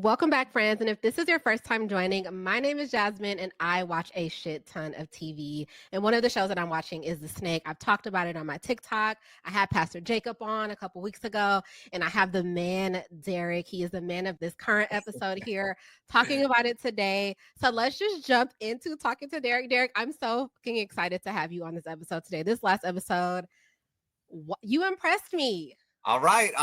Welcome back, friends. And if this is your first time joining, my name is Jasmine and I watch a shit ton of TV. And one of the shows that I'm watching is The Snake. I've talked about it on my TikTok. I had Pastor Jacob on a couple weeks ago, and I have the man, Derek. He is the man of this current episode here, talking about it today. So let's just jump into talking to Derek. Derek, I'm so fucking excited to have you on this episode today. This last episode, you impressed me. All right,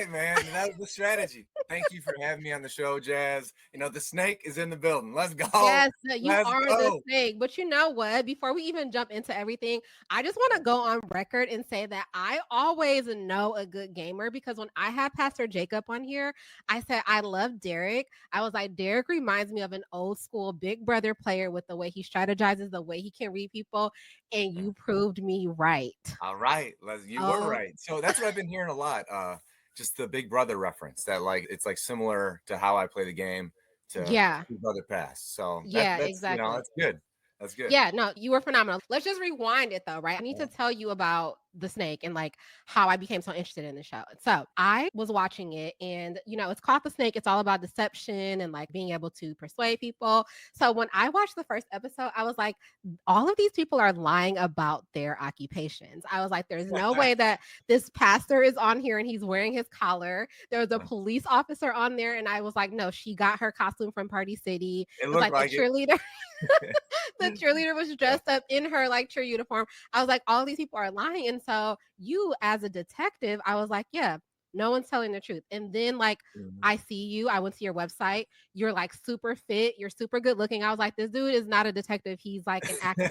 man. That was the strategy. Thank you for having me on the show, Jazz. The snake is in the building. Let's go. Yes, you Let's are the go. snake. But you know what? Before we even jump into everything, I just want to go on record and say that I always know a good gamer because when I had Pastor Jacob on here, I said, I love Derek. I was like, Derek reminds me of an old school Big Brother player with the way he strategizes, the way he can read people. And you proved me right. All right. You were Oh, right. So that's what I've been hearing a lot. Just the Big Brother reference that it's like similar to how I play the game to yeah. Big Brother Pass. So Yeah, that's exactly. that's good. That's good. Yeah, no, you were phenomenal. Let's just rewind it though, right? I need to tell you about the snake and like how I became so interested in the show. So I was watching it and it's called The Snake. It's all about deception and like being able to persuade people. So when I watched the first episode, I was like, all of these people are lying about their occupations. I was like, there's no way that this pastor is on here and he's wearing his collar. There was a police officer on there, and I was like, no, she got her costume from Party City. It It was looked like the like it. cheerleader. The cheerleader was dressed up in her like cheer uniform. I was like, all these people are lying. And so you as a detective, I was like, yeah, no one's telling the truth. And then like Mhm. I see you, I went to your website, you're like super fit, you're super good looking. I was like, this dude is not a detective, he's like an actor.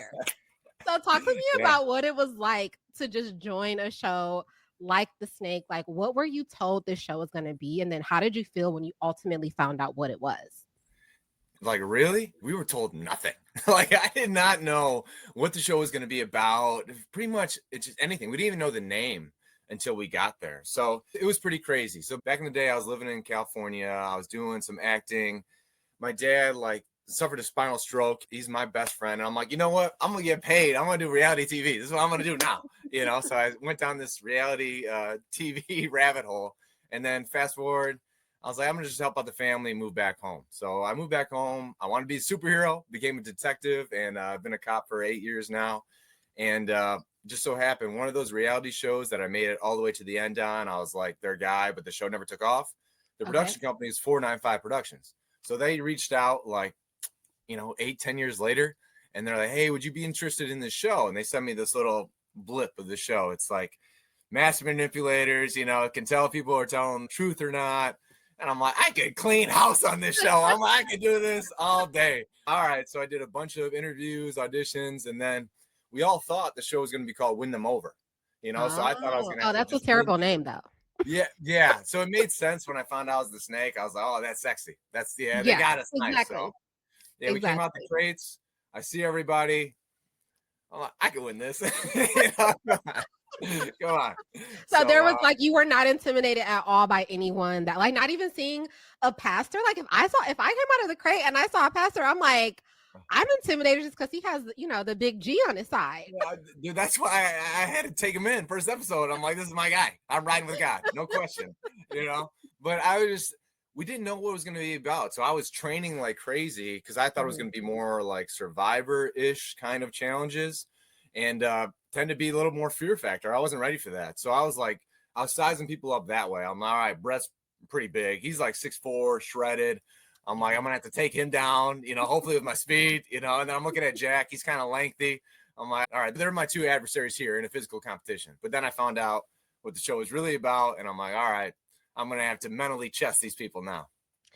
So talk to me Yeah. about what it was like to just join a show like The Snake. Like what were you told this show was going to be? And then how did you feel when you ultimately found out what it was? Like, really? We were told nothing. Like, I did not know what the show was going to be about. Pretty much, it's just anything. We didn't even know the name until we got there. So it was pretty crazy. So back in the day, I was living in California. I was doing some acting. My dad, suffered a spinal stroke. He's my best friend. And I'm like, you know what? I'm going to get paid. I'm going to do reality TV. This is what I'm going to do now. So I went down this reality TV rabbit hole. And then fast forward, I was like, I'm going to just help out the family and move back home. So I moved back home. I wanted to be a superhero, became a detective, and I've been a cop for 8 years now. And just so happened, one of those reality shows that I made it all the way to the end on, I was like their guy, but the show never took off. The Okay. production company is 495 Productions. So they reached out 8-10 years later, and they're like, hey, would you be interested in this show? And they sent me this little blip of the show. It's like master manipulators, it can tell if people are telling the truth or not. And I'm like, I could clean house on this show. I'm like, I could do this all day. All right. So I did a bunch of interviews, auditions, and then we all thought the show was going to be called Win Them Over. So I thought I was Oh, going to oh, have to that's a just win terrible name people. though. Yeah, yeah. So it made sense when I found out I was the snake. I was like, oh, that's sexy. They Yeah, got us nice. exactly. So yeah, we came out the Exactly. crates. I see everybody. I'm like, I can win this. Come on. So So there was like you were not intimidated at all by anyone that like not even seeing a pastor. Like if I came out of the crate and I saw a pastor, I'm like, I'm intimidated just because he has, the big G on his side. yeah, dude, that's why I had to take him in first episode. I'm like, this is my guy. I'm riding with God, no question. But we didn't know what it was going to be about. So I was training like crazy because I thought it was Mhm. going to be more like Survivor-ish kind of challenges, and tend to be a little more fear factor. I wasn't ready for that. So I was sizing people up that way. I'm like, all right, Brett's pretty big. He's like 6'4", shredded. I'm like, I'm gonna have to take him down, hopefully with my speed, and then I'm looking at Jack, he's kind of lengthy. I'm like, all right, they're my two adversaries here in a physical competition. But then I found out what the show was really about, and I'm like, all right, I'm gonna have to mentally chess these people now.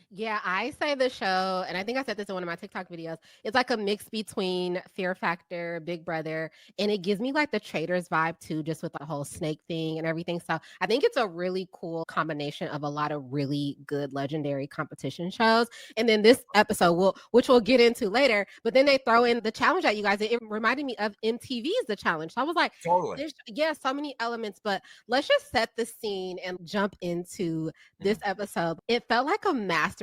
Yeah, I say the show, and I think I said this in one of my TikTok videos. It's like a mix between Fear Factor, Big Brother, and it gives me like the Traders vibe too, just with the whole snake thing and everything. So I think it's a really cool combination of a lot of really good legendary competition shows. And then this episode, which we'll get into later, but then they throw in the challenge at you guys. It reminded me of MTV's The Challenge. So I was like, Totally. yeah, so many elements, but let's just set the scene and jump into this episode. It felt like a masterclass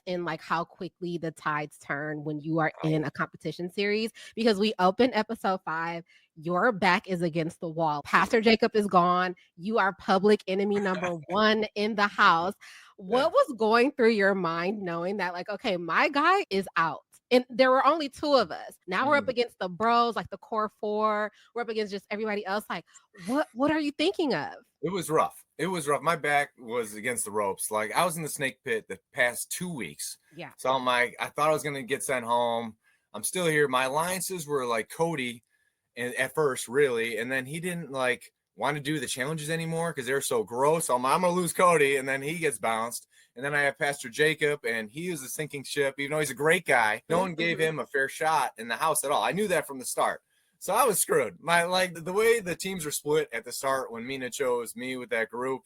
in like how quickly the tides turn when you are in a competition series because we open episode 5, your back is against the wall. Pastor Jacob is gone. You are public enemy number 1 in the house. Yeah. What was going through your mind knowing that, like, okay, my guy is out? And there were only two of us. Now we're up Mhm. against the bros, like the core four. We're up against just everybody else. Like, what are you thinking of? It was rough. It was rough. My back was against the ropes. Like I was in the snake pit the past 2 weeks. Yeah. So I'm like, I thought I was gonna get sent home. I'm still here. My alliances were like Cody, and at first, really, and then he didn't like want to do the challenges anymore because they're so gross. I'm gonna lose Cody, and then he gets bounced. And then I have Pastor Jacob, and he is a sinking ship, even though he's a great guy. No one gave Mhm. him a fair shot in the house at all. I knew that from the start. So I was screwed. My like the way the teams are split at the start when Mina chose me with that group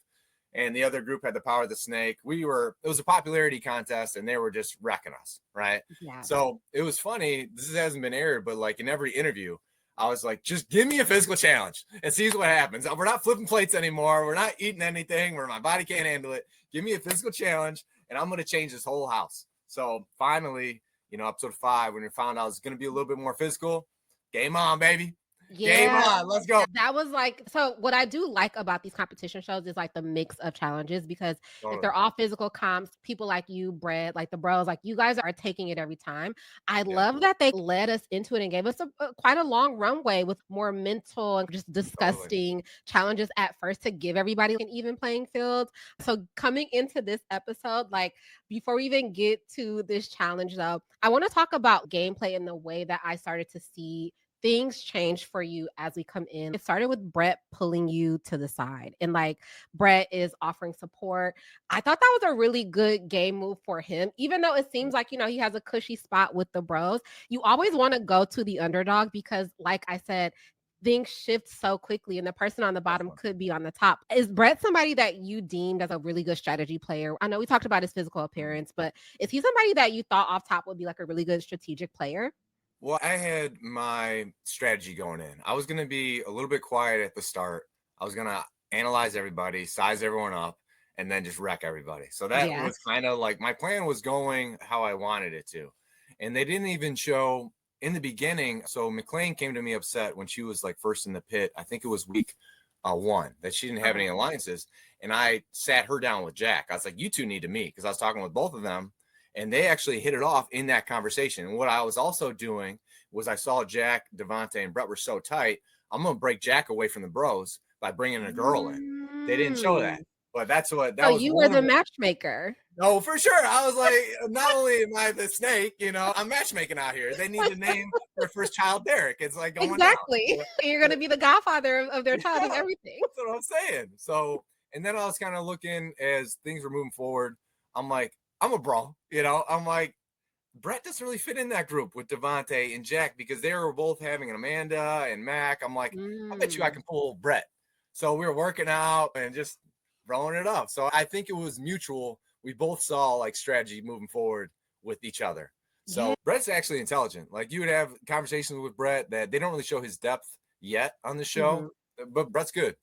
and the other group had the power of the snake. It was a popularity contest and they were just wrecking us, right? Yes. So it was funny. This hasn't been aired, but like in every interview, I was like, just give me a physical challenge and see what happens. We're not flipping plates anymore. We're not eating anything where my body can't handle it. Give me a physical challenge and I'm going to change this whole house. So finally, episode 5, when we found out it's going to be a little bit more physical, game on, baby. Game Yeah. on. Let's go. That was like, so what I do like about these competition shows is like the mix of challenges, because if Totally. they're all physical comps, people like you, Brett, like the bros, like you guys are taking it every time. I Yeah, love that they led us into it and gave us quite a long runway with more mental and just totally. disgusting challenges at first to give everybody an even playing field. So coming into this episode, like before we even get to this challenge though, I want to talk about gameplay in the way that I started to see things change for you as we come in. It started with Brett pulling you to the side, and like Brett is offering support. I thought that was a really good game move for him, even though it seems like, he has a cushy spot with the bros. You always want to go to the underdog because, like I said, things shift so quickly and the person on the bottom Definitely. could be on the top. Is Brett somebody that you deemed as a really good strategy player? I know we talked about his physical Mhm. appearance, but is he somebody that you thought off top would be like a really good strategic player? Well, I had my strategy going in. I was going to be a little bit quiet at the start. I was going to analyze everybody, size everyone up, and then just wreck everybody. So that Yes. was kind of like my plan was going how I wanted it to. And they didn't even show in the beginning. So McLean came to me upset when she was like first in the pit. I think it was week 1 that she didn't have Uh-huh. any alliances. And I sat her down with Jack. I was like, you two need to meet because I was talking with both of them and they actually hit it off in that conversation. And what I was also doing was I saw Jack, Devontae, and Brett were so tight. I'm going to break Jack away from the bros by bringing a girl in. They didn't show that, Mm. but that So was you were one the of. matchmaker. No, for sure. I was like, not only am I the snake, I'm matchmaking out here. They need to name their first child Derek. It's like going down. Exactly. You're But gonna be the godfather of their yeah, child and everything. that's what I'm saying. So, and then I was kind of looking as things were moving forward. I'm like, I'm a bro, I'm like, Brett doesn't really fit in that group with Devontae and Jack because they were both having an Amanda and Mac. I'm like, I bet you I Mm. can pull Brett. So we were working out and just rolling it up. So I think it was mutual. We both saw like strategy moving forward with each other. Yeah. So Brett's actually intelligent. Like you would have conversations with Brett that they don't really show his depth yet on the show, Mhm. but Brett's good.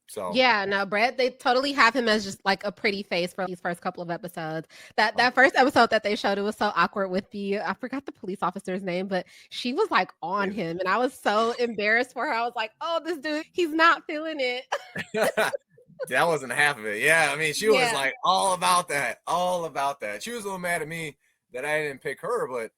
So Yeah, no, Brett, they totally have him as just like a pretty face for these first couple of episodes. That um, that first episode that they showed, it was so awkward with I forgot the police officer's name, but she was like on him and I was so embarrassed for her. I was like, "Oh, this dude, he's not feeling it." that wasn't half of it. Yeah, I mean, she was Yeah, like all about that, all about that. She was a little mad at me that I didn't pick her, but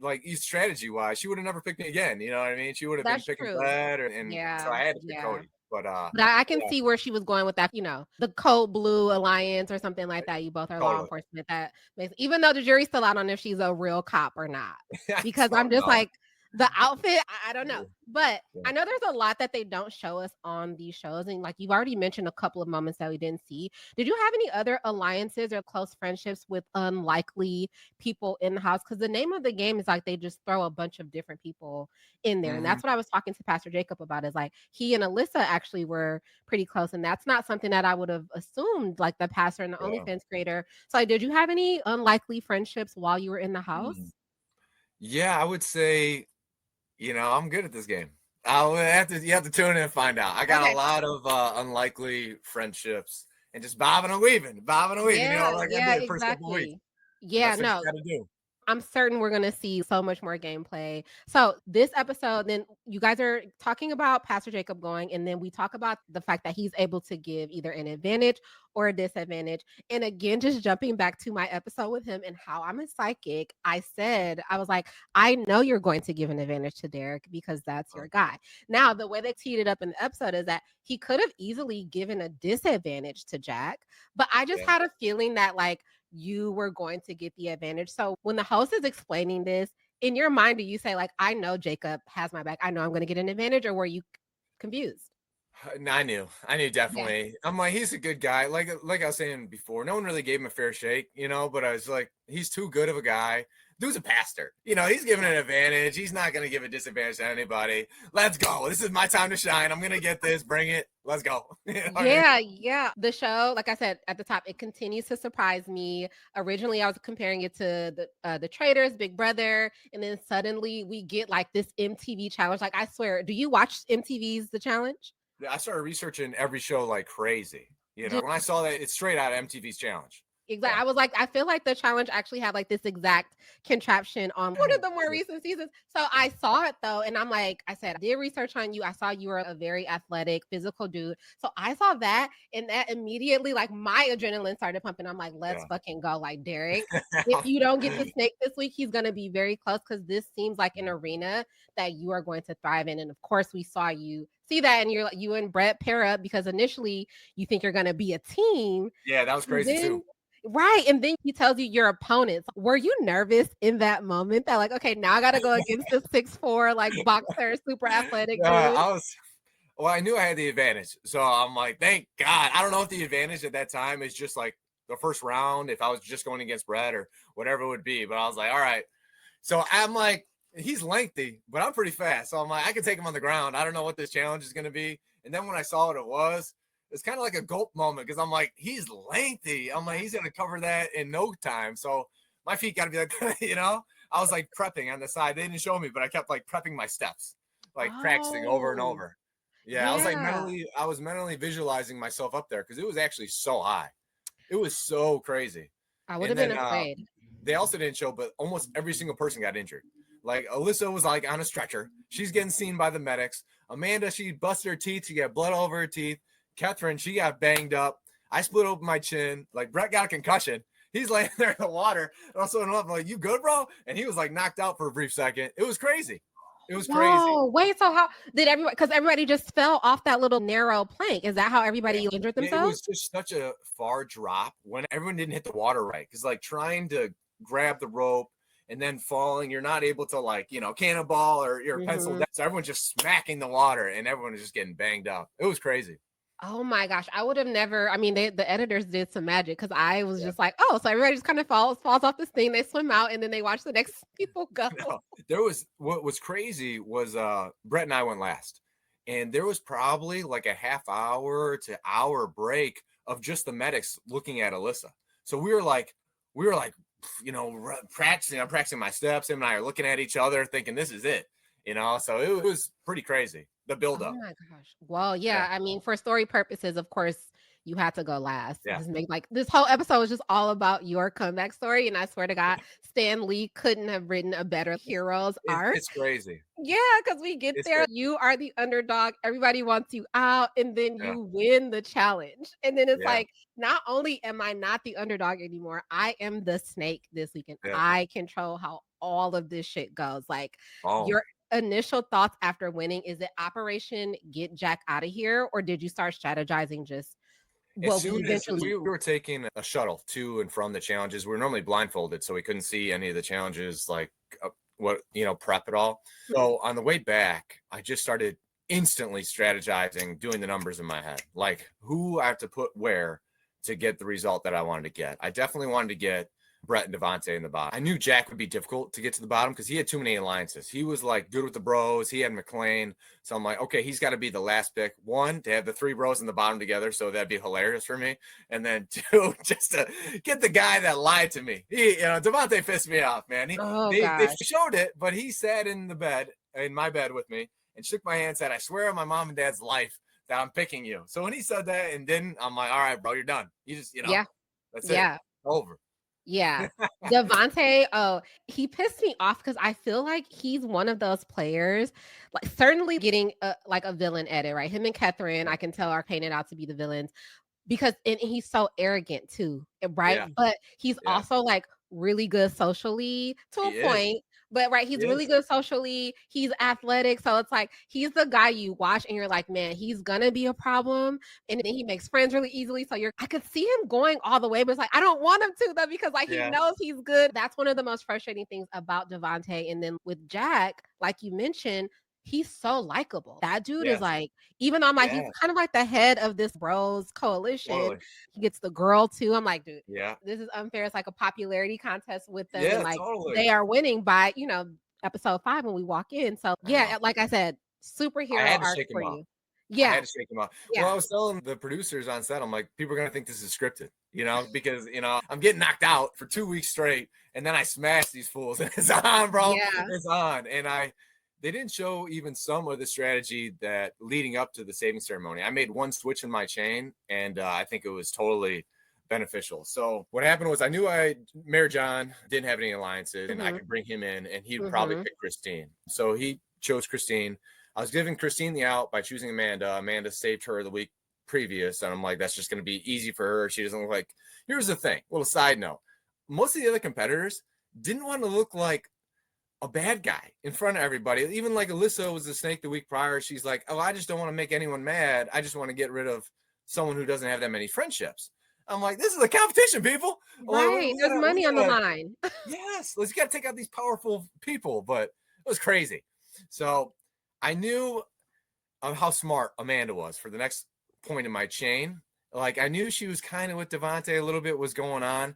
like strategy wise, she would have never picked me again. You know what I mean? She would have been that's picking true. Brett, and so Yeah, I had to pick yeah. Cody. But But I can yeah, see where she was going with that, the Code Blue Alliance or something like that. You both are law totally. enforcement. That makes, even though the jury's still out on if she's a real cop or not. I Because I'm don't just know. like, the outfit, I don't know. But Yeah. I know there's a lot that they don't show us on these shows. And like you've already mentioned a couple of moments that we didn't see. Did you have any other alliances or close friendships with unlikely people in the house? Because the name of the game is like they just throw a bunch of different people in there. And Mm-hmm. that's what I was talking to Pastor Jacob about, is like he and Alyssa actually were pretty close. And that's not something that I would have assumed, like the pastor and the Yeah. OnlyFans creator. So like, did you have any unlikely friendships while you were in the house? Mm. Yeah, I would say, I'm good at this game. You have to tune in and find out. I got a Okay. lot of unlikely friendships and just bobbing and weaving, Yeah, like I yeah, did the first couple of weeks. exactly. But Yeah, that's what you no, got to do. I'm certain we're gonna see so much more gameplay. So this episode, then you guys are talking about Pastor Jacob going, and then we talk about the fact that he's able to give either an advantage or a disadvantage. And again, just jumping back to my episode with him and how I'm a psychic, I said, I was like, I know you're going to give an advantage to Derek because that's your guy. Now, the way they teed it up in the episode is that he could have easily given a disadvantage to Jack, but I just Yeah. had a feeling that like you were going to get the advantage. So when the host is explaining this, in your mind, do you say, like, I know Jacob has my back. I know I'm going to get an advantage, or were you confused? I knew Yeah. definitely. I'm like, he's a good guy. Like I was saying before, no one really gave him a fair shake, but I was like, he's too good of a guy. Dude's a pastor. He's giving an advantage. He's not going to give a disadvantage to anybody. Let's go. This is my time to shine. I'm going to get this. Bring it. Let's go. You know what I mean? Yeah. The show, like I said at the top, it continues to surprise me. Originally, I was comparing it to the Traders, Big Brother, and then suddenly we get like this MTV challenge. Like I swear, do you watch MTV's The Challenge? I started researching every show like crazy. When I saw that, it's straight out of MTV's Challenge. Exactly. Yeah. I was like, I feel like the challenge actually had like this exact contraption on one of the more recent seasons. So I saw it though, and I'm like, I said, I did research on you. I saw you were a very athletic, physical dude. So I saw that, and that immediately, like, my adrenaline started pumping. I'm like, let's fucking go. Like, Derek, if you don't get the snake this week, he's going to be very close because this seems like an arena that you are going to thrive in. And of course, we saw you see that, and you and Brett pair up because initially you think you're going to be a team. Yeah, that was And crazy then too. right, and then he tells you your opponents. Were you nervous in that moment that like, okay, now I gotta go against this 6'4", like, boxer, super athletic dude? Well, I knew I had the advantage. So I'm like, thank God. I don't know if the advantage at that time is just like the first round, if I was just going against Brett or whatever it would be. But I was like, all right. So I'm like, he's lengthy, but I'm pretty fast. So I'm like, I can take him on the ground. I don't know what this challenge is going to be. And then when I saw what it was, it's kind of like a gulp moment because I'm like, he's lengthy. I'm like, he's going to cover that in no time. So my feet got to be like, I was like prepping on the side. They didn't show me, but I kept like prepping my steps, like practicing over and Oh, over. Yeah, yeah. I was mentally visualizing myself up there because it was actually so high. It was so crazy. I would And have been then afraid. they also didn't show, but almost every single person got injured. Like Alyssa was like on a stretcher. She's getting seen by the medics. Amanda, she busted her teeth. She got blood all over her teeth. Catherine, she got banged up. I split open my chin. Like Brett got a concussion. He's laying there in the water. And also, I'm like, you good, bro? And he was like knocked out for a brief second. It was crazy. It was crazy. Whoa, wait, so how did everyone, because everybody just fell off that little narrow plank. Is that how Yeah. everybody injured It was themselves? just such a far drop when everyone didn't hit the water right. Because like trying to grab the rope and then falling, you're not able to like, cannonball or your pencil Mhm. down. So everyone's just smacking the water and everyone is just getting banged up. It was crazy. Oh my gosh, I would have never. I mean, the editors did some magic because I was Yeah. just like, oh, so everybody just kind of falls off this thing. They swim out and then they watch the next people go. No, what was crazy was Brett and I went last. And there was probably like a half hour to hour break of just the medics looking at Alyssa. So we were like, practicing. I'm practicing my steps. Him and I are looking at each other, thinking this is it. So it was pretty crazy. The build Oh up. my gosh. Well, Yeah. yeah, I mean, for story purposes, of course, you had to go last. Yeah. Just make like this whole episode was just all about your comeback story. And I swear to God, Stan Lee couldn't have written a better hero's arc. It's crazy. Yeah, because we get It's there, crazy. you are the underdog, everybody wants you out, and then Yeah. you win the challenge. And then it's Yeah. like, not only am I not the underdog anymore, I am the snake this weekend. Yeah. I control how all of this shit goes. Like, Oh. your initial thoughts after winning, is it Operation Get Jack Out of Here, or did you start strategizing just As what we soon as eventually we were taking a shuttle to and from the challenges, we were normally blindfolded, so we couldn't see any of the challenges, like prep at all. So on the way back, I just started instantly strategizing, doing the numbers in my head, like who I have to put where to get the result that I wanted to get. I definitely wanted to get Brett and Devontae in the bottom. I knew Jack would be difficult to get to the bottom because he had too many alliances. He was like good with the bros. He had McLean. So I'm like, okay, he's got to be the last pick. One, to have the three bros in the bottom together. So that'd be hilarious for me. And then two, just to get the guy that lied to me. Devontae pissed me off, man. Oh They gosh. showed it, but he sat in my bed with me and shook my hand and said, I swear on my mom and dad's life that I'm picking you. So when he said that and didn't, I'm like, all right, bro, you're done. You just, Yeah. that's it. Yeah. Over. Yeah. Devontae, oh, he pissed me off because I feel like he's one of those players, like certainly getting like a villain edit, right? Him and Catherine, Yeah. I can tell are painted out to be the villains. Because and he's so arrogant too, right? Yeah. But he's Yeah. also, like, really good socially to a He is. point, but right, He he's really is. good socially, he's athletic, so it's like, he's the guy you watch and you're like, "Man, he's gonna be a problem," and then he makes friends really easily, so you're I could see him going all the way, but it's like, I don't want him to though because, like, he Yeah. knows he's good. That's one of the most frustrating things about Devontae, and then with Jack, like you mentioned, he's so likable. That dude is Yes. like even though I'm like, he's Yes. kind of like the head of this bros coalition. Totally. He gets the girl too. I'm like, dude, Yeah. this is unfair. It's like a popularity contest with them, and Yeah, like they totally. are winning by, episode 5 when we walk in. So I know. yeah, like I said, I superhero had to arc shake him for off. you. I Yeah, had to shake him off. Well, yeah, I was telling the producers on set, I'm like, people are gonna think this is scripted, because I'm getting knocked out for 2 weeks straight, and then I smash these fools, and it's on, bro. yeah. It's on. And they didn't show even some of the strategy that leading up to the saving ceremony. I made one switch in my chain, and I think it was totally beneficial. So what happened was I knew Mayor John didn't have any alliances, and I Mhm. could bring him in, and he'd probably Mhm. pick Christine. So he chose Christine. I was giving Christine the out by choosing Amanda. Amanda saved her the week previous, and I'm like, that's just going to be easy for her. She doesn't look like. Here's the thing. Little side note: most of the other competitors didn't want to look like a bad guy in front of everybody. Even like Alyssa was the snake the week prior. She's like, oh, I just don't want to make anyone mad. I just want to get rid of someone who doesn't have that many friendships. I'm like, this is a competition, people. Like, Right. There's money we on the gotta, line. yes, let's got to take out these powerful people. But it was crazy. So I knew how smart Amanda was for the next point in my chain. Like I knew she was kind of with Devontae a little bit was going on,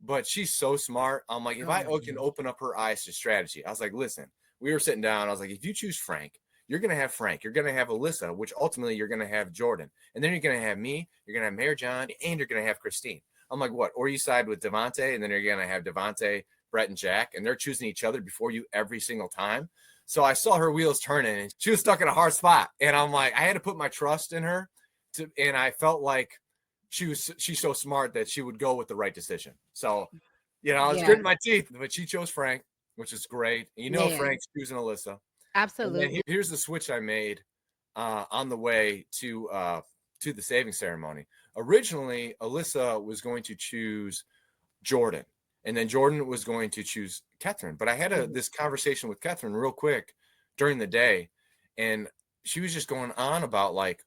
but she's so smart. I'm like, if I can Oh, open up her eyes to strategy, I was like, listen, we were sitting down. I was like, if you choose Frank, you're gonna have Frank, you're gonna have Alyssa, which ultimately you're gonna have Jordan, and then you're gonna have me, you're gonna have Mayor John, and you're gonna have Christine. I'm like, what? Or you side with Devontae, and then you're gonna have Devontae, Brett, and Jack, and they're choosing each other before you every single time. So I saw her wheels turning, and she was stuck in a hard spot. And I'm like, I had to put my trust in her, and I felt like she's so smart that she would go with the right decision. So, I was yeah. gritting my teeth, but she chose Frank, which is great. Man, Frank's choosing Alyssa. And then absolutely. here's the switch I made on the way to the saving ceremony. Originally, Alyssa was going to choose Jordan, and then Jordan was going to choose Catherine. But I had Mhm. this conversation with Catherine real quick during the day, and she was just going on about like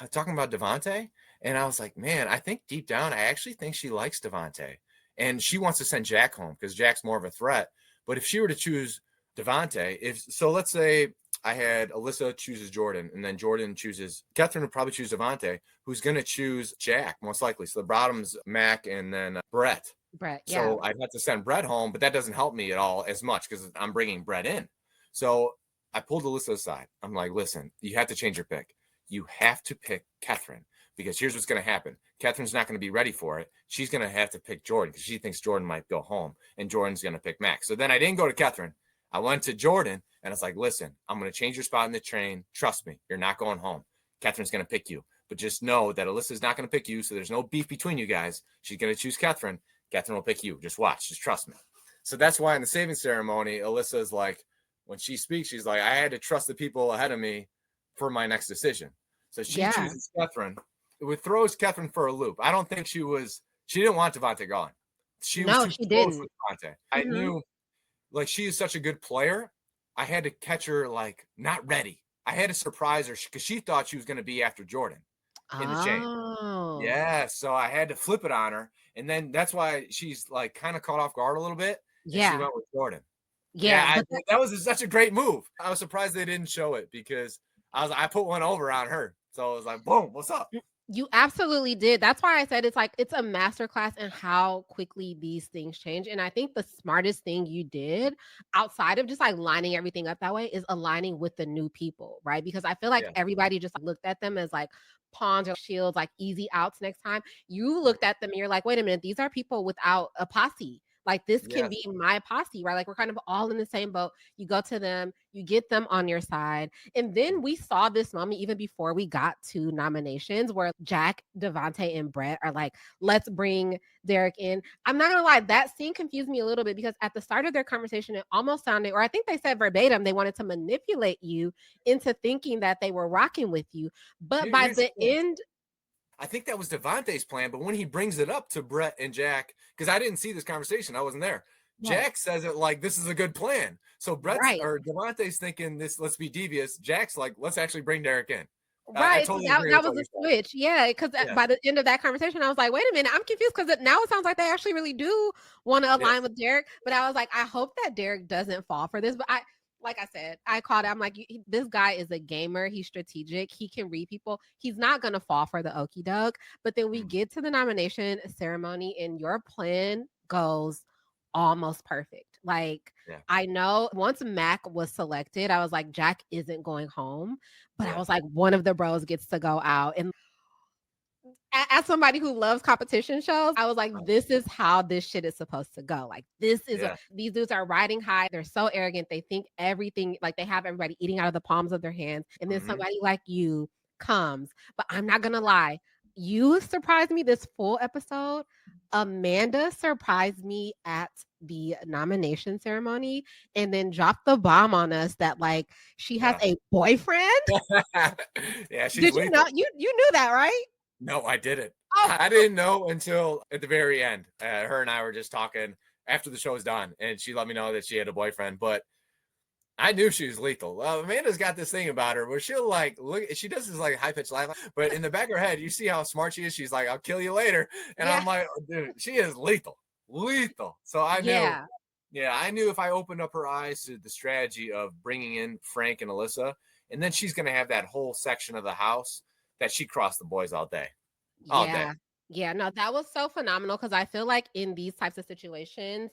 talking about Devontae, and I was like, man, I think deep down, I actually think she likes Devontae, and she wants to send Jack home because Jack's more of a threat. But if she were to choose Devontae, let's say I had Alyssa chooses Jordan, and then Jordan chooses Catherine would probably choose Devontae, who's going to choose Jack most likely. So the bottom's Mac, and then Brett. Brett, yeah. So I'd have to send Brett home, but that doesn't help me at all as much because I'm bringing Brett in. So I pulled Alyssa aside. I'm like, listen, you have to change your pick. You have to pick Catherine because here's what's going to happen. Catherine's not going to be ready for it. She's going to have to pick Jordan because she thinks Jordan might go home, and Jordan's going to pick Max. So then I didn't go to Catherine. I went to Jordan, and I was like, listen, I'm going to change your spot in the train. Trust me, you're not going home. Catherine's going to pick you. But just know that Alyssa's not going to pick you, so there's no beef between you guys. She's going to choose Catherine. Catherine will pick you. Just watch. Just trust me. So that's why in the saving ceremony, Alyssa is like, when she speaks, she's like, I had to trust the people ahead of me for my next decision. So she Yeah. chooses Catherine. It throws Catherine for a loop. I don't think she didn't want Devontae gone. She was No, too she close didn't. with Devontae. I Mhm. knew, like, she is such a good player. I had to catch her, like, not ready. I had to surprise her because she thought she was going to be after Jordan in the chain. Oh. Yeah, so I had to flip it on her, and then that's why she's like kind of caught off guard a little bit, and she Yeah. went with Jordan. Yeah, Yeah, but that was such a great move. I was surprised they didn't show it because I put one over on her, so I was like, boom, what's up? you absolutely did. That's why I said it's like it's a masterclass in how quickly these things change. And I think the smartest thing you did outside of just like lining everything up that way is aligning with the new people, right? Because I feel like Yeah, everybody just looked at them as like pawns or shields, like easy outs next time. You looked at them and you're like, wait a minute, these are people without a posse. Like, this can Yes. be my posse, right? Like, we're kind of all in the same boat. You go to them, you get them on your side. And then we saw this moment even before we got to nominations where Jack, Devontae, and Brett are like, let's bring Derek in. I'm not gonna lie, that scene confused me a little bit because at the start of their conversation, it almost sounded, or I think they said verbatim, they wanted to manipulate you into thinking that they were rocking with you. But by Here's the the thing. end, I think that was Devontae's plan, but when he brings it up to Brett and Jack, because I didn't see this conversation, I wasn't there. right, Jack says it like this is a good plan. So Brett's right. or Devontae's thinking this, let's be devious. Jack's like, let's actually bring Derek in. I Right, so totally that agree that with was what a you're saying. switch, yeah, because Yes. by the end of that conversation, I was like, "Wait a minute, I'm confused," because now it sounds like they actually really do wanna align Yes. with Derek, but I was like, "I hope that Derek doesn't fall for this," but like I said, I called it, I'm like, This guy is a gamer, he's strategic, he can read people, he's not gonna fall for the okie doke," but then we Mm, get to the nomination ceremony, and your plan goes almost perfect, like, yeah. I know once Mac was selected, I was like, "Jack isn't going home," but I Yeah. was like, one of the bros gets to go out. And as somebody who loves competition shows, I was like, this is how this shit is supposed to go. Like, this is Yeah. these dudes are riding high. They're so arrogant. They think everything, like, they have everybody eating out of the palms of their hands. And then Hmm. somebody like you comes. But I'm not going to lie, you surprised me this full episode. Amanda surprised me at the nomination ceremony and then dropped the bomb on us that, like, she has Yeah. a boyfriend. Yeah. She's Did you know? lethal. You knew that, right? No, I didn't. Oh, I didn't know until at the very end. Her and I were just talking after the show was done, and she let me know that she had a boyfriend. But I knew she was lethal. Amanda's got this thing about her where she'll like look. She does this like high pitched laugh, but in the back of her head, you see how smart she is. She's like, "I'll kill you later," and yeah. I'm like, oh, "Dude, she is lethal, lethal." So I knew, Yeah. yeah, I knew if I opened up her eyes to the strategy of bringing in Frank and Alyssa, and then she's gonna have that whole section of the house that she crossed the boys all day, all day. Yeah. Yeah, no, that was so phenomenal because I feel like in these types of situations,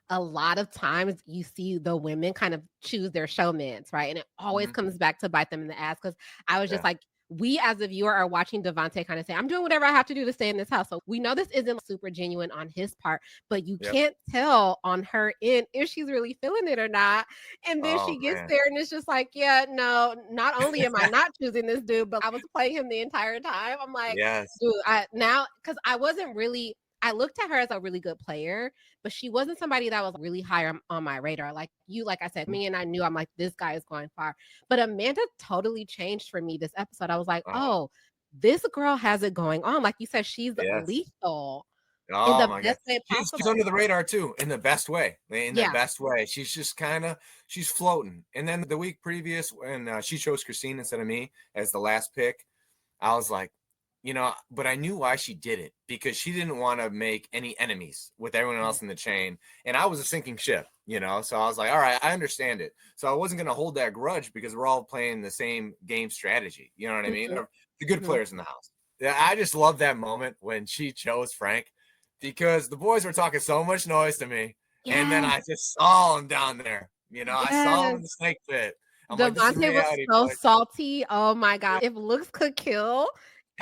a lot of times you see the women kind of choose their showmans, right? And it always Hmm. comes back to bite them in the ass because I was just Yeah. like, we as a viewer are watching Devontae kind of say, I'm doing whatever I have to do to stay in this house. So we know this isn't super genuine on his part, but you Yep. can't tell on her end if she's really feeling it or not. And then Oh she gets man. there and it's just like, yeah, no, not only am I not choosing this dude, but I was playing him the entire time. I'm like, Yes. dude, I now because I wasn't really I looked at her as a really good player, but she wasn't somebody that was really high on my radar. Like you, like I said, Mhm. me and I knew I'm like, this guy is going far. But Amanda totally changed for me this episode. I was like, Oh, oh, this girl has it going on. Like you said, she's yes. lethal in Oh the my god. best way She's possible. under the radar too, in the best way. In the Yeah. best way. She's just kind of she's floating. And then the week previous, when she chose Christine instead of me as the last pick, I was like, but I knew why she did it because she didn't want to make any enemies with everyone Yeah. else in the chain. And I was a sinking ship. So I was like, all right, I understand it. So I wasn't going to hold that grudge because we're all playing the same game strategy. You know what I mean? Mhm, The good mhm. players in the house. Yeah, I just love that moment when she chose Frank because the boys were talking so much noise to me. And then Yes. I just saw him down there. I saw him Yes. in the snake pit. I'm like, this is Devontae was reality, so boys. salty. Oh my god. If looks could kill,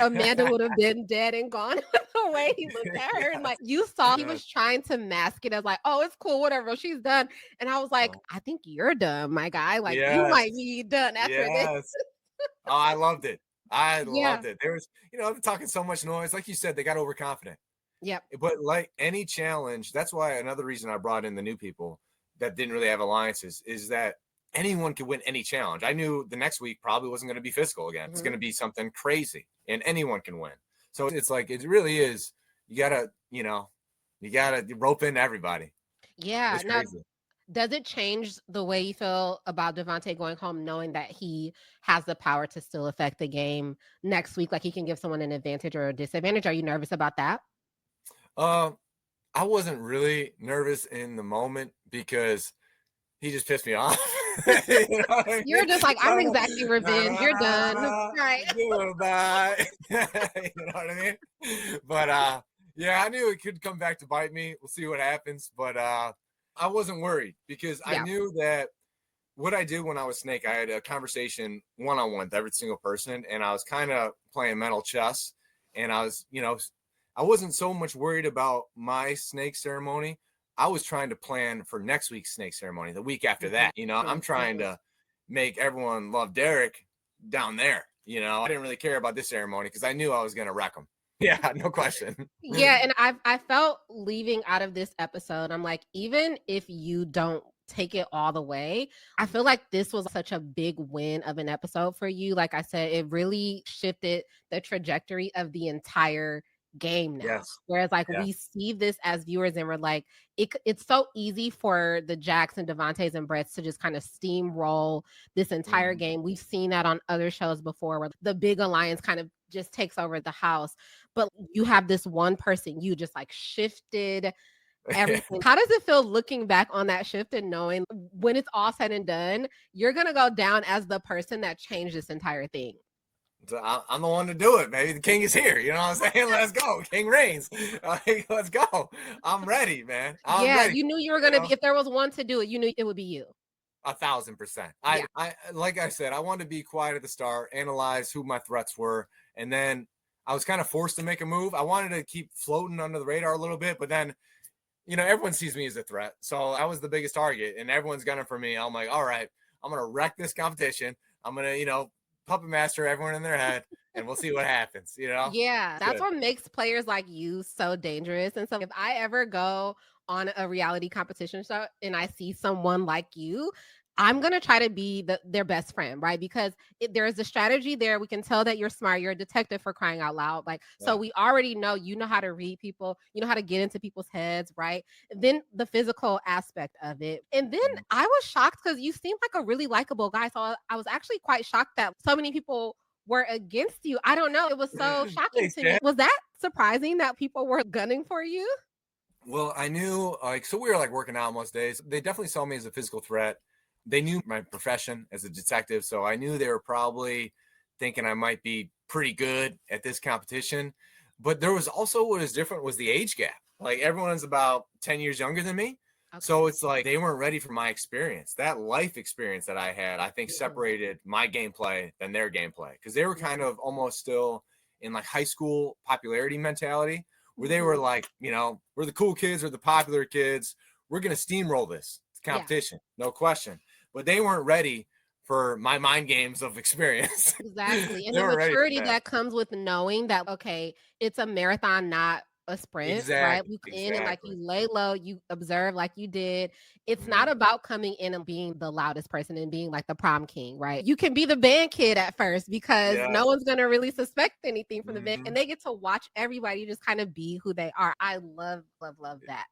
Amanda would have been dead and gone the way he looked at her. And Yes. like you saw, he Yes. was trying to mask it as like, oh, it's cool, whatever. She's done. And I was like, Oh, I think you're done, my guy. Like you yes. might be done after this. Yes. Oh, I loved it. I Yeah. loved it. There was, they're talking so much noise. Like you said, they got overconfident. Yep. But like any challenge, that's why another reason I brought in the new people that didn't really have alliances is that anyone could win any challenge. I knew the next week probably wasn't going to be physical again. It's going Mhm. to be something crazy and anyone can win. So it's like, it really is, you gotta rope in everybody. Yeah. It's Now, crazy. does it change the way you feel about Devontae going home, knowing that he has the power to still affect the game next week? Like he can give someone an advantage or a disadvantage. Are you nervous about that? Uh, I wasn't really nervous in the moment because he just pissed me off. You know what I You're mean? just like, So I'm I'm like, exacting "Nah, revenge. You're done. nah, Right. goodbye." You know what I mean? But yeah, I knew it could come back to bite me. We'll see what happens. But I wasn't worried because I Yeah. knew that what I did when I was Snake, I had a conversation one-on-one with every single person, and I was kind of playing mental chess. And I was, I wasn't so much worried about my snake ceremony. I was trying to plan for next week's snake ceremony, the week after Mhm. that. I'm trying to make everyone love Derek down there. I didn't really care about this ceremony because I knew I was going to wreck him. Yeah, no question. Yeah, and I felt leaving out of this episode, I'm like, even if you don't take it all the way, I feel like this was such a big win of an episode for you. Like I said, it really shifted the trajectory of the entire game now. Yes. Whereas like Yeah. we see this as viewers and we're like, it's so easy for the Jacks and Devontaes and Bretts to just kind of steamroll this entire Mhm. game. We've seen that on other shows before where the big alliance kind of just takes over the house. But you have this one person, you just like shifted everything. How does it feel looking back on that shift and knowing when it's all said and done, you're going to go down as the person that changed this entire thing? So I'm the one to do it, baby. The king is here. You know what I'm saying? Let's go. King reigns. Let's go. I'm ready, man. I'm Yeah, ready. you knew you were going to be, if there was one to do it, you knew it would be you. 1,000%. Yeah. I like I said, I wanted to be quiet at the start, analyze who my threats were, and then I was kind of forced to make a move. I wanted to keep floating under the radar a little bit, but then everyone sees me as a threat. So I was the biggest target, and everyone's gunning for me. I'm like, all right, I'm gonna wreck this competition. I'm gonna, puppet master everyone in their head, and we'll see what happens. Yeah, that's Good. what makes players like you so dangerous. And so if I ever go on a reality competition show and I see someone like you, I'm going to try to be their best friend, right? Because there's a strategy there. We can tell that you're smart. You're a detective for crying out loud. Like, so Yeah. we already know you know how to read people, you know how to get into people's heads, right? Then the physical aspect of it. And then Mhm. I was shocked because you seem like a really likable guy. So I was actually quite shocked that so many people were against you. I don't know. It was so shocking Thanks, to me. Jen. Was that surprising that people were gunning for you? Well, I knew so we were like working out most days. They definitely saw me as a physical threat. They knew my profession as a detective, so I knew they were probably thinking I might be pretty good at this competition. But there was also what was different was the age gap. Like everyone's about 10 years younger than me. So Okay. it's like they weren't ready for my experience. That life experience that I had, I think Mhm. separated my gameplay than their gameplay because they were kind of almost still in like high school popularity mentality where they were Mhm. like, we're the cool kids, we're the popular kids. We're going to steamroll this Yeah. competition, no question. But they weren't ready for my mind games of experience. Exactly, and They the weren't ready for maturity that. that comes with knowing that, okay, it's a marathon, not a sprint, right? Exactly. You come in and, like, Exactly. you lay low, you observe like you did. It's not Mhm. about coming in and being the loudest person and being, like, the prom king, right? You can be the band kid at first because Yeah. no one's gonna really suspect anything from the band, and Mhm. they get to watch everybody just kinda be who they are. I love, love, love that.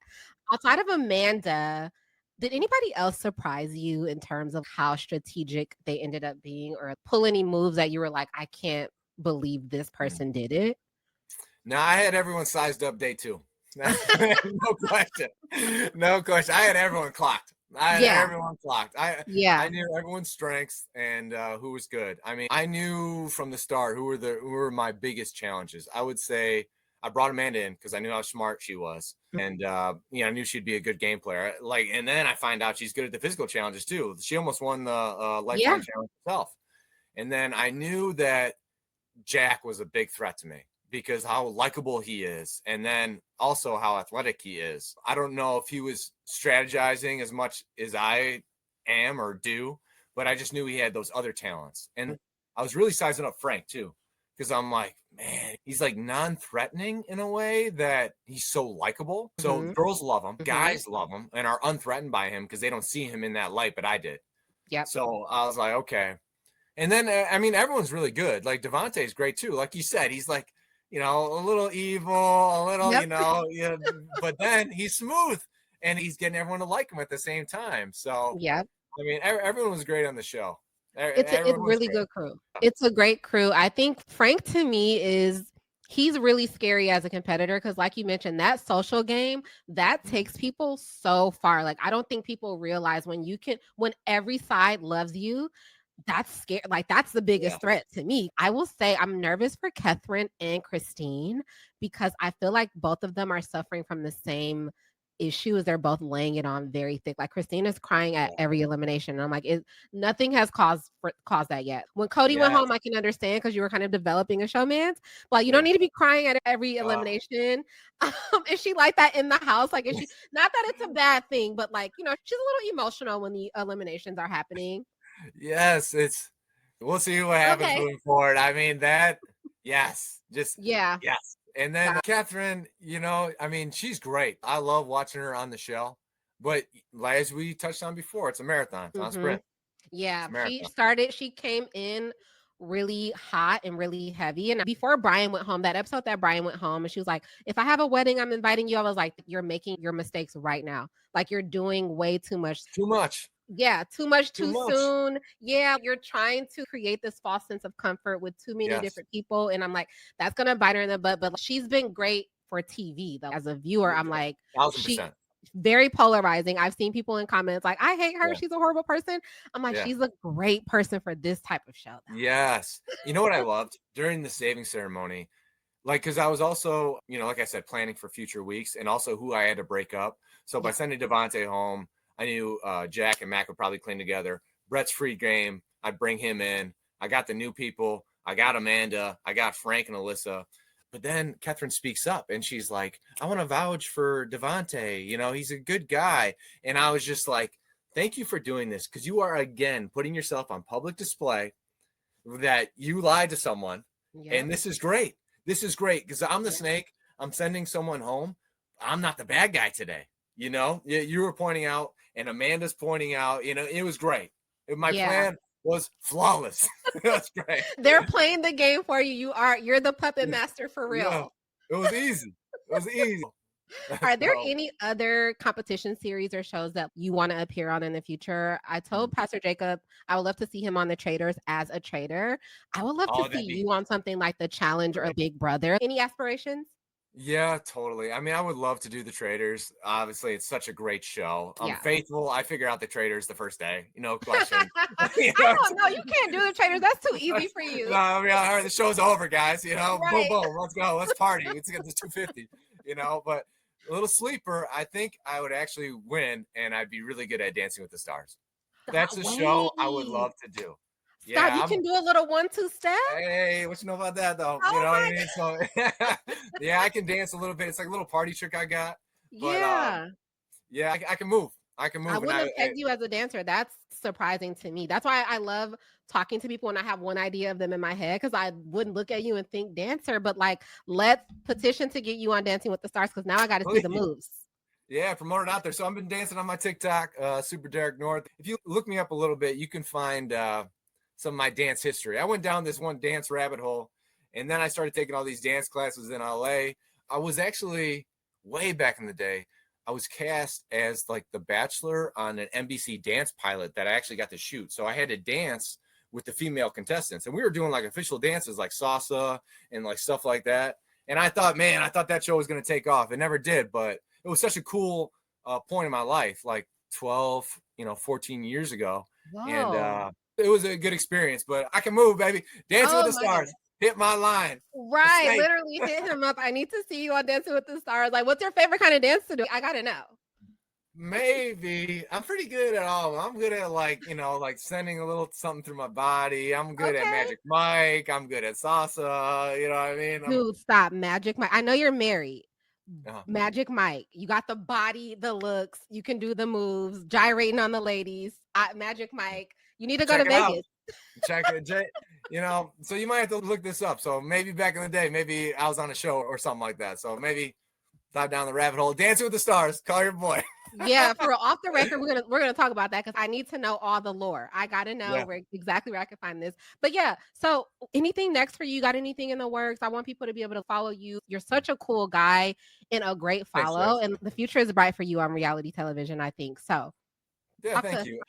Outside of Amanda, did anybody else surprise you in terms of how strategic they ended up being or pull any moves that you were like, "I can't believe this Mm. person did it?" Now I had everyone sized up day two. No question. No question. I had everyone clocked. I had Yeah, everyone clocked. I yeah, knew everyone's strengths and who was good. I mean, I knew from the start who were my biggest challenges. I would say I brought Amanda in because I knew how smart she was, and I knew she'd be a good game player. Like, and then I find out she's good at the physical challenges too. She almost won the yeah, lifeline challenge herself. And then I knew that Jack was a big threat to me because how likable he is, and then also how athletic he is. I don't know if he was strategizing as much as I am or do, but I just knew he had those other talents. And I was really sizing up Frank too, because I'm like, man, he's like non-threatening in a way that he's so likable. So mhm, girls love him, mhm, guys love him, and are unthreatened by him because they don't see him in that light, but I did. yep, So I was like, okay, and then, I mean, everyone's really good. Like Devontae's great too. Like you said, he's like, a little evil, a little, yep, but then he's smooth and he's getting everyone to like him at the same time. So, yep. I mean, everyone was great on the show. It's a Everyone was really great. good crew. It's a great crew. I think Frank to me he's really scary as a competitor because like you mentioned, that social game, that Mhm. takes people so far. Like I don't think people realize when every side loves you, that's scary. Like that's the Yeah. biggest threat to me. I will say I'm nervous for Catherine and Christine because I feel like both of them are suffering from the same issue is they're both laying it on very thick. Like Christina's crying at Yeah. every elimination. And I'm like, nothing has caused that yet. When Cody went Yes. home, I can understand because you were kind of developing a showman's, but you don't Yeah. need to be crying at every elimination. Is she like that in the house? Like, is she not that it's a bad thing, but like, she's a little emotional when the eliminations are happening. Yes, we'll see what happens Okay. moving forward. I mean, yes, just Yeah. yes. And then Catherine, I mean, she's great. I love watching her on the show. But as we touched on before, it's a marathon. It's not a sprint. Yeah, It's a marathon. she came in really hot and really heavy. And before Brian went home, that episode that Brian went home, and she was like, if I have a wedding, I'm inviting you. I was like, you're making your mistakes right now. Like, you're doing way too much. Too much. Yeah, too much Too too much. soon. Yeah, you're trying to create this false sense of comfort with too many Yes. different people. And I'm like, that's gonna bite her in the butt. But she's been great for TV though. As a viewer, I'm like, 1000%. very polarizing. I've seen people in comments like, I hate her. Yeah. She's a horrible person. I'm like, Yeah. she's a great person for this type of show. Though. Yes. You know what I loved during the saving ceremony? Like, because I was also, like I said, planning for future weeks and also who I had to break up. So by sending Devontae home, I knew Jack and Mac would probably clean together. Brett's free game. I'd bring him in. I got the new people. I got Amanda. I got Frank and Alyssa. But then Catherine speaks up and she's like, I want to vouch for Devontae. He's a good guy. And I was just like, thank you for doing this, because you are, again, putting yourself on public display that you lied to someone. Yep. And this is great. This is great because I'm the snake. I'm sending someone home. I'm not the bad guy today. You were pointing out and Amanda's pointing out, it was great. My plan was flawless. That's great. They're playing the game for you. You're the puppet master for real. Yeah, it was easy. It was easy. Are there any other competition series or shows that you want to appear on in the future? I told Pastor Jacob I would love to see him on The Traders as a trader. I would love to see you on something like The Challenge or Big Brother. Any aspirations? Yeah, totally. I mean, I would love to do The Traders. Obviously, it's such a great show. I'm faithful. I figure out The Traders the first day. No question. I don't know. You can't do The Traders. That's too easy for you. No, I mean, the show's over, guys. Right. Boom, boom. Let's go. Let's party. Let's get the 250. But a little sleeper, I think I would actually win, and I'd be really good at Dancing with the Stars. That's a show I would love to do. Stop, you can do a little 1-2 step. Hey, what you know about that though? Oh, you know what I mean? So yeah, I can dance a little bit. It's like a little party trick I got. But, I can move. I can move. I wouldn't have pegged you as a dancer. That's surprising to me. That's why I love talking to people when I have one idea of them in my head, because I wouldn't look at you and think dancer, but like, let's petition to get you on Dancing with the Stars, because now I got to see the moves. Yeah, promote it out there. So I've been dancing on my TikTok, Super Derek North. If you look me up a little bit, you can find some of my dance history. I went down this one dance rabbit hole, and then I started taking all these dance classes in LA. I was actually, way back in the day, I was cast as like the Bachelor on an NBC dance pilot that I actually got to shoot. So I had to dance with the female contestants, and we were doing like official dances like salsa and like stuff like that. And I thought that show was going to take off. It never did, but it was such a cool point in my life, like 12, 14 years ago. Whoa. And it was a good experience, but I can move, baby. Dancing with the Stars. Hit my line. Right. Literally hit him up. I need to see you on Dancing with the Stars. Like, what's your favorite kind of dance to do? I got to know. Maybe. I'm pretty good at all. I'm good at like sending a little something through my body. I'm good at Magic Mike. I'm good at salsa. You know what I mean? Dude, stop. Magic Mike. I know you're married. Magic Mike. You got the body, the looks. You can do the moves, gyrating on the ladies. Magic Mike. You need to go to Vegas. Check it. So you might have to look this up. So maybe back in the day, maybe I was on a show or something like that. So maybe dive down the rabbit hole. Dancing with the Stars. Call your boy. Yeah, for off the record, we're gonna talk about that, because I need to know all the lore. I gotta know exactly where I can find this. But yeah, so anything next for you? Got anything in the works? I want people to be able to follow you. You're such a cool guy and a great follow, and the future is bright for you on reality television, I think. So yeah, thank you.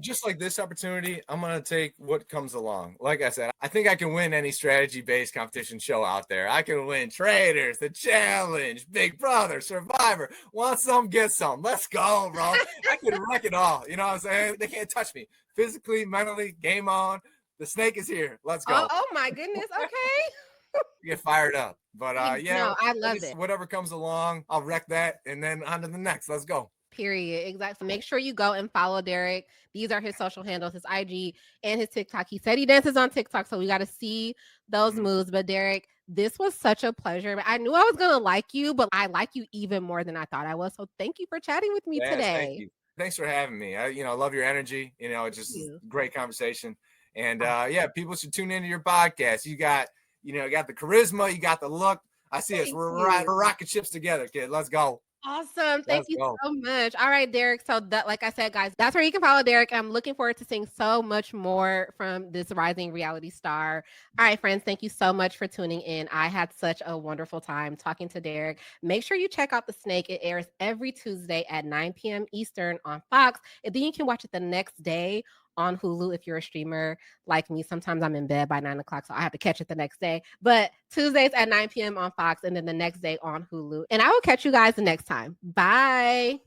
Just like this opportunity, I'm going to take what comes along. Like I said, I think I can win any strategy-based competition show out there. I can win Traders, The Challenge, Big Brother, Survivor. Want some, get some. Let's go, bro. I can wreck it all. You know what I'm saying? They can't touch me. Physically, mentally, game on. The snake is here. Let's go. Oh my goodness. Okay. Get fired up. But yeah, No, I I love just it. whatever comes along, I'll wreck that and then on to the next. Let's go. Period. Exactly. Make sure you go and follow Derek. These are his social handles, his IG and his TikTok. He said he dances on TikTok, so we got to see those Mhm. moves. But Derek, this was such a pleasure. I knew I was gonna like you, but I like you even more than I thought I was. So thank you for chatting with me Yes, thank today. you. Thanks for having me. I love your energy. It's Thank just you. great conversation. And Awesome. yeah, people should tune into your podcast. You got the charisma, you got the look. I see us. Thank We're you. rocket ships together, kid. Let's go. Awesome. Thank Let's you go. so much. All right, Derek. So that, like I said, guys, that's where you can follow Derek. I'm looking forward to seeing so much more from this rising reality star. All right, friends, thank you so much for tuning in. I had such a wonderful time talking to Derek. Make sure you check out The Snake. It airs every Tuesday at 9 p.m. Eastern on Fox. And then you can watch it the next day on Hulu if you're a streamer like me. Sometimes I'm in bed by 9 o'clock, so I have to catch it the next day. But Tuesdays at 9 p.m. on Fox, and then the next day on Hulu. And I will catch you guys the next time. Bye.